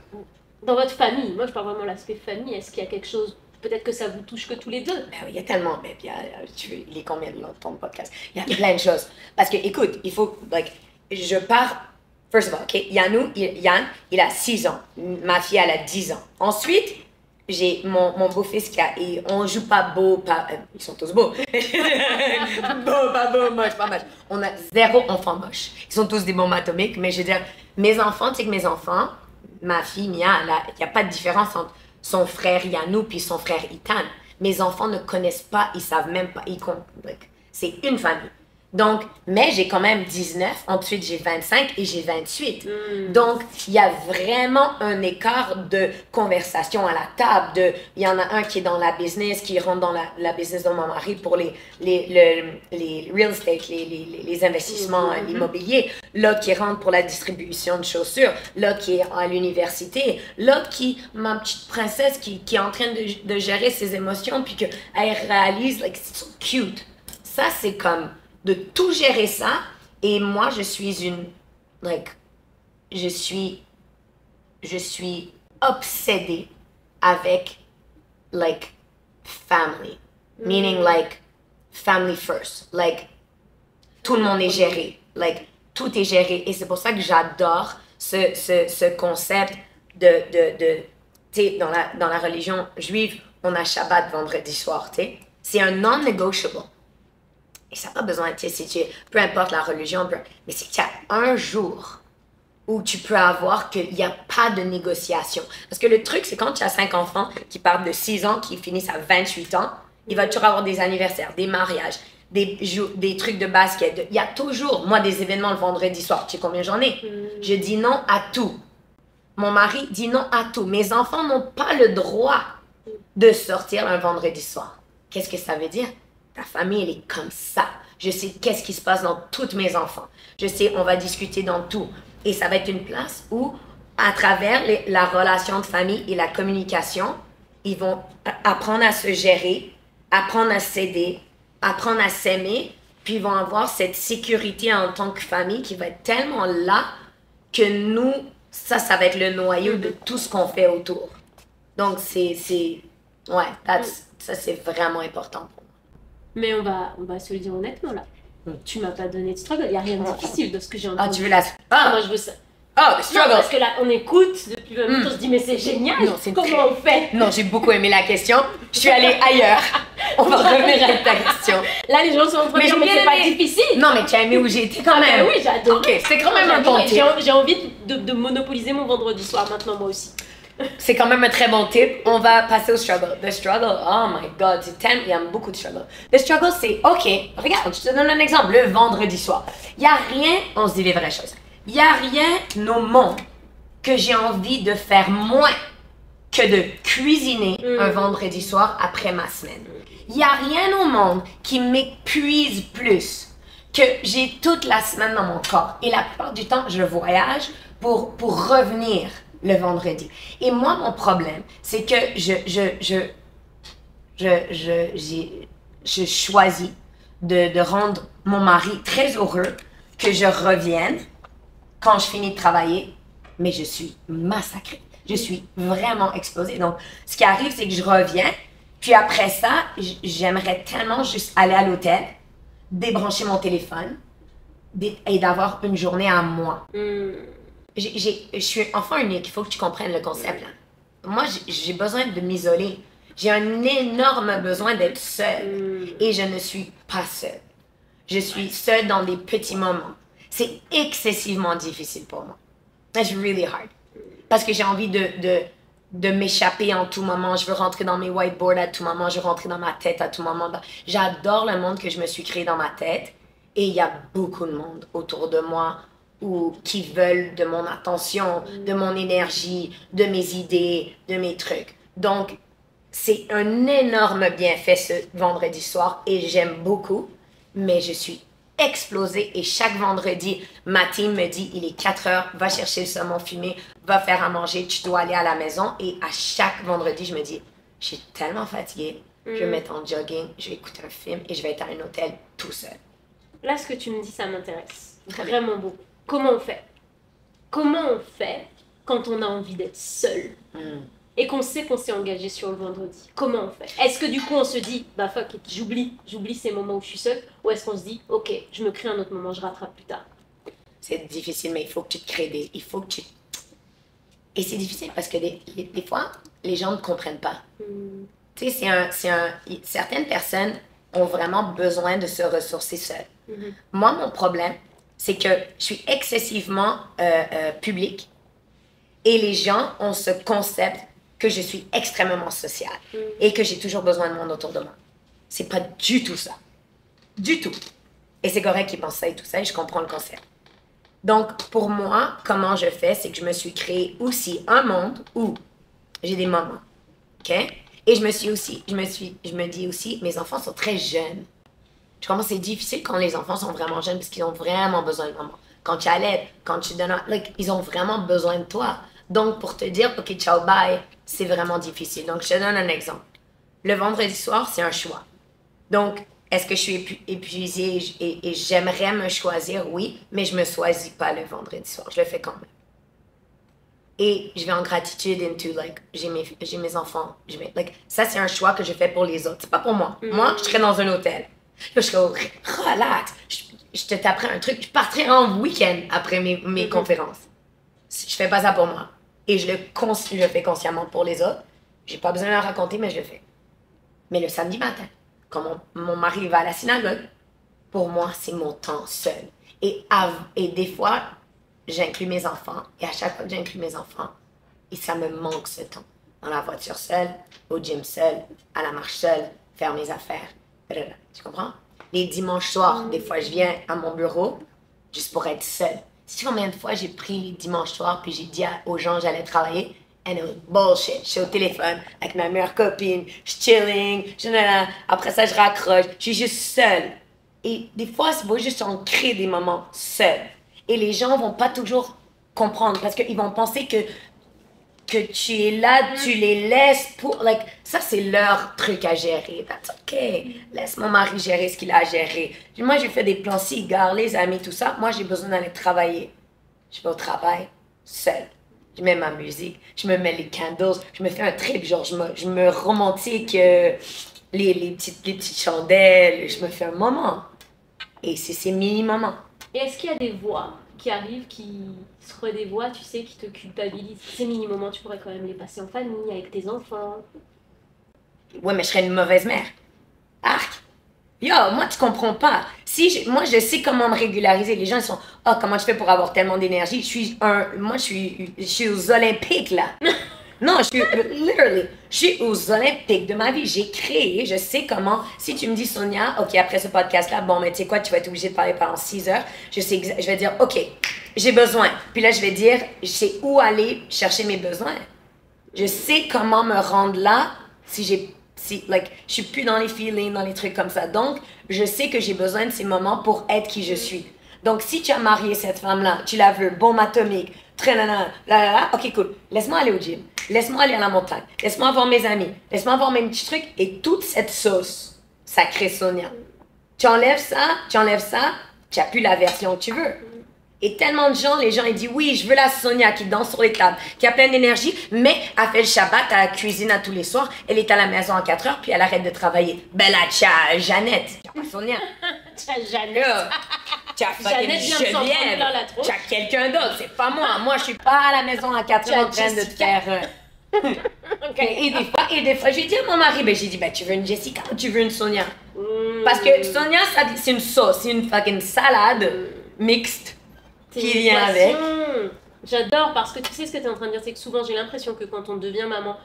Dans votre famille, moi je parle vraiment de l'aspect famille, est-ce qu'il y a quelque chose, peut-être que ça vous touche que tous les deux? Ben oui, il y a tellement, ben, il est combien de ton podcast? Il y a plein de choses. Parce que, écoute, il faut, je pars, first of all, ok, Yann, il a 6 ans. Ma fille, elle a 10 ans. Ensuite, j'ai mon beau-fils et on joue pas beau, ils sont tous beaux. Beau, pas beau, moche, pas moche. On a 0 enfant moche. Ils sont tous des bombes atomiques, mais je veux dire, mes enfants, tu sais que mes enfants, ma fille Mia, il n'y a pas de différence entre son frère Yannou puis son frère Ethan. Mes enfants ne connaissent pas, ils savent même pas, c'est une famille. Donc, mais j'ai quand même 19, ensuite j'ai 25 et j'ai 28. Donc, il y a vraiment un écart de conversation à la table. Il y en a un qui est dans la business, qui rentre dans la business de mon mari pour les real estate, les investissements immobiliers. L'autre qui rentre pour la distribution de chaussures. L'autre qui est à l'université. L'autre qui, ma petite princesse, qui est en train de gérer ses émotions puis qu'elle réalise, c'est so cute. Ça, c'est comme... de tout gérer ça, et moi, je suis je suis obsédée avec, family. Meaning, family first. Tout le monde est géré. Tout est géré. Et c'est pour ça que j'adore ce concept de tu sais, dans la religion juive, on a Shabbat vendredi soir, tu sais. C'est un non-negotiable. Et ça n'a pas besoin, tu sais, peu importe la religion, mais c'est qu'il y a un jour où tu peux avoir qu'il n'y a pas de négociation. Parce que le truc, c'est quand tu as 5 enfants qui partent de 6 ans, qui finissent à 28 ans, il va toujours avoir des anniversaires, des mariages, des trucs de basket. Il y a toujours, moi, des événements le vendredi soir. Tu sais combien j'en ai? Je dis non à tout. Mon mari dit non à tout. Mes enfants n'ont pas le droit de sortir un vendredi soir. Qu'est-ce que ça veut dire? Ta famille, elle est comme ça. Je sais qu'est-ce qui se passe dans tous mes enfants. Je sais, on va discuter dans tout. Et ça va être une place où, à travers la relation de famille et la communication, ils vont apprendre à se gérer, apprendre à s'aider, apprendre à s'aimer, puis ils vont avoir cette sécurité en tant que famille qui va être tellement là que nous, ça va être le noyau de tout ce qu'on fait autour. Donc, ouais, ça c'est vraiment important. Mais on va se le dire honnêtement là. Tu m'as pas donné de struggle, il n'y a rien de difficile de ce que j'ai entendu. Ah, tu veux la... Moi je veux ça. Oh, the struggle! Non, parce que là, on écoute depuis 20 minutes, on se dit mais c'est génial, non, comment on fait? Non, j'ai beaucoup aimé la question. Je suis allée ailleurs. On va revenir avec ta question. Là, les gens sont en train de dire mais c'est pas difficile. Non, mais tu as aimé où j'ai été quand même. Oui, j'adore. Ok, c'est quand même un bon tip. J'ai envie de monopoliser mon vendredi soir maintenant, moi aussi. C'est quand même un très bon tip. On va passer au struggle. The struggle, oh my god, il y a beaucoup de struggle. The struggle, c'est, ok, regarde, je te donne un exemple. Le vendredi soir, il n'y a rien, on se dit les vraies choses. Il n'y a rien au monde que j'ai envie de faire moins que de cuisiner un vendredi soir après ma semaine. Il n'y a rien au monde qui m'épuise plus que j'ai toute la semaine dans mon corps. Et la plupart du temps, je voyage pour revenir le vendredi. Et moi, mon problème, c'est que je choisis de rendre mon mari très heureux que je revienne quand je finis de travailler, mais je suis massacrée. Je suis vraiment explosée. Donc, ce qui arrive, c'est que je reviens, puis après ça, j'aimerais tellement juste aller à l'hôtel, débrancher mon téléphone et d'avoir une journée à moi. je suis enfant unique, il faut que tu comprennes le concept, là. Moi, j'ai besoin de m'isoler. J'ai un énorme besoin d'être seule. Et je ne suis pas seule. Je suis seule dans des petits moments. C'est excessivement difficile pour moi. It's really hard. Parce que j'ai envie de m'échapper en tout moment. Je veux rentrer dans mes whiteboards à tout moment. Je veux rentrer dans ma tête à tout moment. J'adore le monde que je me suis créé dans ma tête. Et il y a beaucoup de monde autour de moi qui veulent de mon attention, de mon énergie, de mes idées, de mes trucs. Donc, c'est un énorme bienfait ce vendredi soir et j'aime beaucoup, mais je suis explosée et chaque vendredi, ma team me dit, il est 4 heures, va chercher le saumon fumé, va faire à manger, tu dois aller à la maison. Et à chaque vendredi, je me dis, je suis tellement fatiguée, je vais me mettre en jogging, je vais écouter un film et je vais être à un hôtel tout seul. Là, ce que tu me dis, ça m'intéresse vraiment beaucoup. Comment on fait? Comment on fait quand on a envie d'être seul et qu'on sait qu'on s'est engagé sur le vendredi? Comment on fait? Est-ce que du coup on se dit, bah fuck it, j'oublie ces moments où je suis seule? Ou est-ce qu'on se dit, ok, je me crée un autre moment, je rattrape plus tard? C'est difficile, mais il faut que tu te crées des... Il faut que tu... Et c'est difficile parce que des fois, les gens ne comprennent pas. Tu sais, certaines personnes ont vraiment besoin de se ressourcer seules. Moi, mon problème, c'est que je suis excessivement publique et les gens ont ce concept que je suis extrêmement sociale et que j'ai toujours besoin de monde autour de moi. C'est pas du tout ça. Du tout. Et c'est correct qu'ils pensent ça et tout ça et je comprends le concept. Donc, pour moi, comment je fais, c'est que je me suis créé aussi un monde où j'ai des moments. OK? Et je me dis aussi, mes enfants sont très jeunes. Je comprends, c'est difficile quand les enfants sont vraiment jeunes parce qu'ils ont vraiment besoin de maman. Quand tu allaites, quand tu donnes... ils ont vraiment besoin de toi. Donc, pour te dire, OK, ciao, bye, c'est vraiment difficile. Donc, je te donne un exemple. Le vendredi soir, c'est un choix. Donc, est-ce que je suis épuisée et j'aimerais me choisir? Oui, mais je ne me choisis pas le vendredi soir. Je le fais quand même. Et je vais en gratitude into, j'ai mes enfants. Ça, c'est un choix que je fais pour les autres. C'est pas pour moi. Moi, je serais dans un hôtel. Là, je serais relax. Je te taperais un truc. Je partirais en week-end après mes conférences. Je fais pas ça pour moi. Et je le fais consciemment pour les autres. J'ai pas besoin de le raconter, mais je le fais. Mais le samedi matin, quand mon mari va à la synagogue, pour moi, c'est mon temps seul. Et des fois, j'inclus mes enfants. Et à chaque fois que j'inclus mes enfants, et ça me manque ce temps. Dans la voiture seule, au gym seul, à la marche seule, faire mes affaires. Tu comprends? Les dimanches soirs, des fois, je viens à mon bureau juste pour être seule. Tu sais combien de fois j'ai pris les dimanches soirs puis j'ai dit aux gens que j'allais travailler? And it was bullshit. Je suis au téléphone avec ma meilleure copine, je suis chilling, après ça, je raccroche, je suis juste seule. Et des fois, il faut juste en créer des moments seuls. Et les gens vont pas toujours comprendre parce qu'ils vont penser que tu es là, tu les laisses pour... ça, c'est leur truc à gérer. That's OK. Laisse mon mari gérer ce qu'il a à gérer. Moi, j'ai fait des plans cigares, les amis, tout ça. Moi, j'ai besoin d'aller travailler. Je vais au travail, seule. Je mets ma musique, je me mets les candles, je me fais un trip, genre, je me romantique les petites chandelles. Je me fais un moment. Et c'est ces mini-moments. Et est-ce qu'il y a des voix qui arrivent, qui se redévoient, tu sais, qui te culpabilisent? Ces mini-moments, tu pourrais quand même les passer en famille, avec tes enfants. Ouais, mais je serais une mauvaise mère. Arc! Yo, moi, tu comprends pas. Moi, je sais comment me régulariser. Les gens, ils sont, comment tu fais pour avoir tellement d'énergie? Je suis aux Olympiques, là. Non, je suis aux Olympiques de ma vie. J'ai créé, je sais comment. Si tu me dis, Sonia, OK, après ce podcast-là, bon, mais tu sais quoi, tu vas être obligée de parler pendant 6 heures. Je vais dire, OK, j'ai besoin. Puis là, je vais dire, je sais où aller chercher mes besoins. Je sais comment me rendre là je suis plus dans les feelings, dans les trucs comme ça. Donc, je sais que j'ai besoin de ces moments pour être qui je suis. Donc, si tu as marié cette femme-là, tu la veux, bombe atomique, OK, cool. Laisse-moi aller au gym. Laisse-moi aller à la montagne. Laisse-moi voir mes amis. Laisse-moi voir mes petits trucs. Et toute cette sauce, ça crée Sonia. Tu enlèves ça, tu n'as plus la version que tu veux. Et tellement de gens, les gens, ils disent, oui, je veux la Sonia qui danse sur les tables, qui a plein d'énergie, mais elle fait le Shabbat à la cuisine à tous les soirs, elle est à la maison à 4 heures, puis elle arrête de travailler. Ben là, tcha, Jeannette. Sonia. Tcha, Jeannette. Tu as fucking Jeannette vient de s'en prendre Geneviève. plein la tronche. Tu as quelqu'un d'autre, c'est pas moi. Moi, je suis pas à la maison à 4 heures en train de te Jessica. faire... Et des fois, j'ai dit à mon mari, ben, j'ai dit, ben, tu veux une Jessica ou tu veux une Sonia? Parce que Sonia, c'est une sauce, c'est une fucking salade mixte qui Une vient équation. avec. J'adore parce que tu sais ce que tu es en train de dire, c'est que souvent j'ai l'impression que quand on devient maman,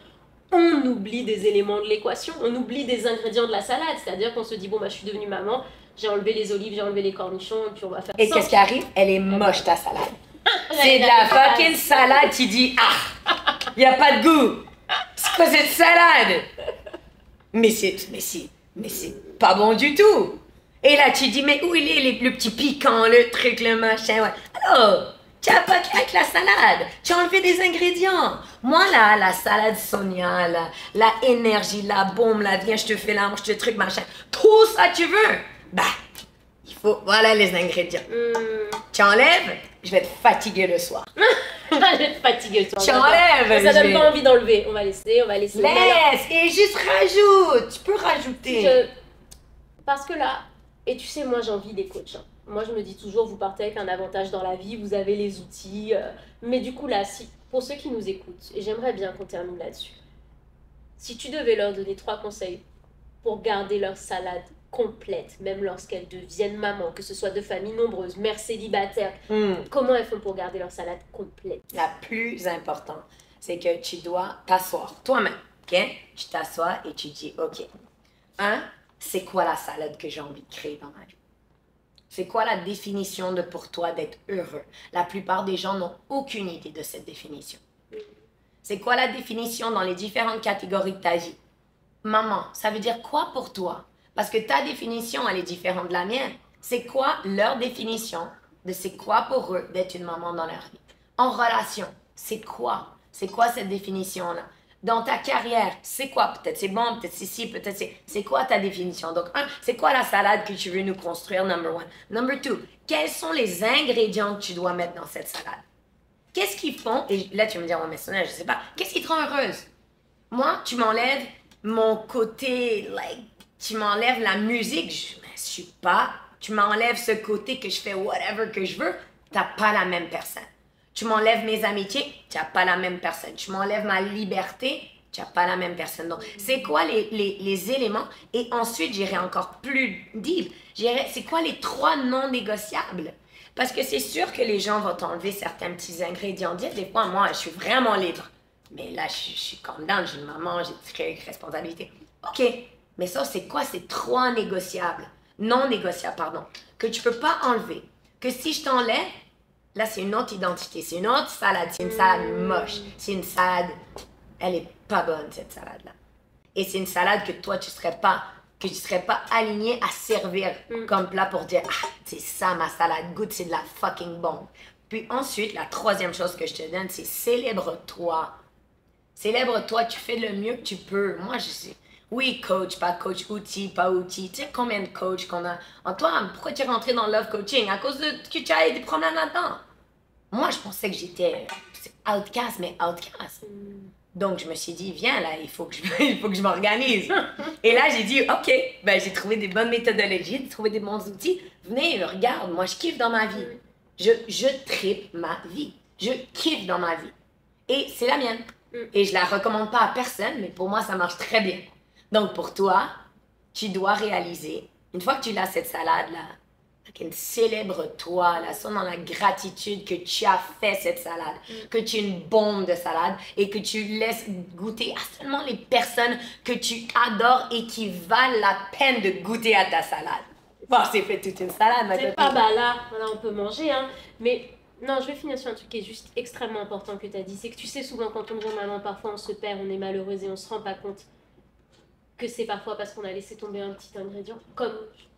on oublie des éléments de l'équation, on oublie des ingrédients de la salade. C'est-à-dire qu'on se dit, bon, bah, je suis devenue maman, j'ai enlevé les olives, j'ai enlevé les cornichons, et puis on va faire Et ça. qu'est-ce qui arrive? Elle est moche, ta salade. C'est de la fucking salade qui dit, ah, il a pas de goût. C'est quoi cette salade? Mais c'est pas bon du tout. Et là, tu dis, mais où il est le petit piquant, le truc, le machin, ouais. Alors, tu as pas avec la salade. Tu as enlevé des ingrédients. Moi, là, la salade Sonia, la énergie, la bombe, la viens, je te fais la je te truc, machin. Tout ça, tu veux? Bah, il faut, voilà les ingrédients. Tu enlèves, je vais te fatiguer le soir. Je vais te fatiguer, toi. Tu enlèves. Ça donne pas envie d'enlever. On va laisser. Laisse, et juste rajoute. Tu peux rajouter. Parce que là, et tu sais, moi j'ai envie des coachs. Hein. Moi je me dis toujours, vous partez avec un avantage dans la vie, vous avez les outils. Mais du coup là, si, pour ceux qui nous écoutent, et j'aimerais bien qu'on termine là-dessus, si tu devais leur donner 3 conseils pour garder leur salade complète, même lorsqu'elles deviennent maman, que ce soit de familles nombreuses, mères célibataires, comment elles font pour garder leur salade complète? La plus importante, c'est que tu dois t'asseoir toi-même, ok? Tu t'assois et tu dis, ok, c'est quoi la salade que j'ai envie de créer dans ma vie? C'est quoi la définition de pour toi d'être heureux? La plupart des gens n'ont aucune idée de cette définition. C'est quoi la définition dans les différentes catégories de ta vie? Maman, ça veut dire quoi pour toi? Parce que ta définition, elle est différente de la mienne. C'est quoi leur définition de c'est quoi pour eux d'être une maman dans leur vie? En relation, c'est quoi? C'est quoi cette définition-là? Dans ta carrière, c'est quoi? Peut-être c'est bon, peut-être c'est ci, peut-être c'est quoi ta définition? Donc, c'est quoi la salade que tu veux nous construire, number 1? Number 2, quels sont les ingrédients que tu dois mettre dans cette salade? Qu'est-ce qu'ils font? Et là, tu vas me dire, ouais, mais Sonia, je sais pas. Qu'est-ce qui te rend heureuse? Moi, tu m'enlèves mon côté, tu m'enlèves la musique, je suis pas. Tu m'enlèves ce côté que je fais whatever que je veux, t'as pas la même personne. Tu m'enlèves mes amitiés, tu n'as pas la même personne. Tu m'enlèves ma liberté, tu n'as pas la même personne. Donc, c'est quoi les éléments? Et ensuite, j'irai encore plus deep. C'est quoi les 3 non négociables? Parce que c'est sûr que les gens vont t'enlever certains petits ingrédients. Des fois, moi, je suis vraiment libre. Mais là, je suis calm down, j'ai une maman, j'ai très responsabilité. OK, mais ça, c'est quoi ces 3 négociables? Non négociables, pardon. Que tu peux pas enlever. Que si je t'enlève, là, c'est une autre identité, c'est une autre salade, c'est une salade moche, c'est une salade, elle est pas bonne, cette salade-là. Et c'est une salade que toi, tu serais pas aligné à servir comme plat pour dire, ah, c'est ça ma salade, goûte, c'est de la fucking bombe. Puis ensuite, la 3e chose que je te donne, c'est célèbre-toi. Célèbre-toi, tu fais le mieux que tu peux. Moi, je sais. Oui, coach, pas coach, outil, pas outil. Tu sais combien de coachs qu'on a? Antoine, pourquoi tu es rentré dans Love Coaching? À cause de que tu as eu des problèmes là-dedans. Moi, je pensais que j'étais outcast, mais outcast. Donc, je me suis dit, viens là, il faut que je m'organise. Et là, j'ai dit, OK, ben, j'ai trouvé des bonnes méthodologies, j'ai trouvé des bons outils. Venez, regarde, moi, je kiffe dans ma vie. Je tripe ma vie. Je kiffe dans ma vie. Et c'est la mienne. Et je la recommande pas à personne, mais pour moi, ça marche très bien. Donc, pour toi, tu dois réaliser, une fois que tu l'as cette salade-là, célèbre-toi, là, sois dans la gratitude que tu as fait cette salade, que tu es une bombe de salade et que tu laisses goûter à seulement les personnes que tu adores et qui valent la peine de goûter à ta salade. Bon, c'est fait toute une salade, ma copine. C'est pas, bah là, on peut manger, hein, mais... Non, je vais finir sur un truc qui est juste extrêmement important que tu as dit. C'est que tu sais, souvent, quand on devient maman, parfois on se perd, on est malheureuse et on se rend pas compte que c'est parfois parce qu'on a laissé tomber un petit ingrédient. Comme,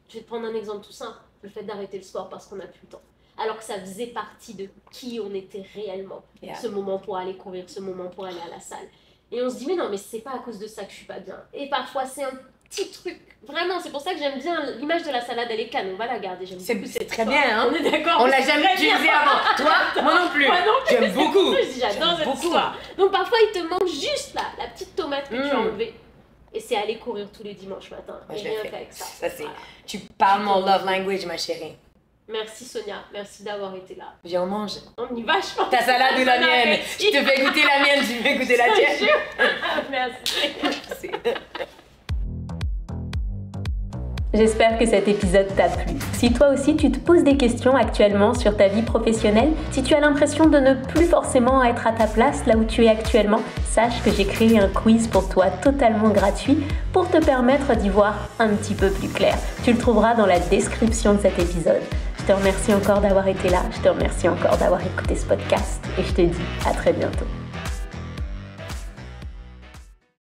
je vais te prendre un exemple tout simple, le fait d'arrêter le sport parce qu'on n'a plus le temps. Alors que ça faisait partie de qui on était réellement. Yeah. Ce moment pour aller courir, ce moment pour aller à la salle. Et on se dit, mais non, mais c'est pas à cause de ça que je suis pas bien. Et parfois, c'est un petit truc. Vraiment, c'est pour ça que j'aime bien l'image de la salade, elle est canon. On va la garder. C'est très bien, hein? On est d'accord. On l'a jamais utilisé avant. Toi, moi non plus. Moi non plus. J'aime beaucoup. J'adore cette histoire. Donc parfois, il te manque juste là, la petite tomate que tu as enlevée. Et c'est aller courir tous les dimanches matin. Moi, et je l'ai rien fait. qu'avec ça. Ça, c'est... Tu parles mon love language, ma chérie. Merci Sonia, merci d'avoir été là. Viens, on mange. On y va, je pense. Ta salade ou la mienne? Je te fais goûter la mienne, tu fais goûter la tienne. Merci. J'espère que cet épisode t'a plu. Si toi aussi tu te poses des questions actuellement sur ta vie professionnelle, si tu as l'impression de ne plus forcément être à ta place là où tu es actuellement, sache que j'ai créé un quiz pour toi totalement gratuit pour te permettre d'y voir un petit peu plus clair. Tu le trouveras dans la description de cet épisode. Je te remercie encore d'avoir été là, je te remercie encore d'avoir écouté ce podcast et je te dis à très bientôt.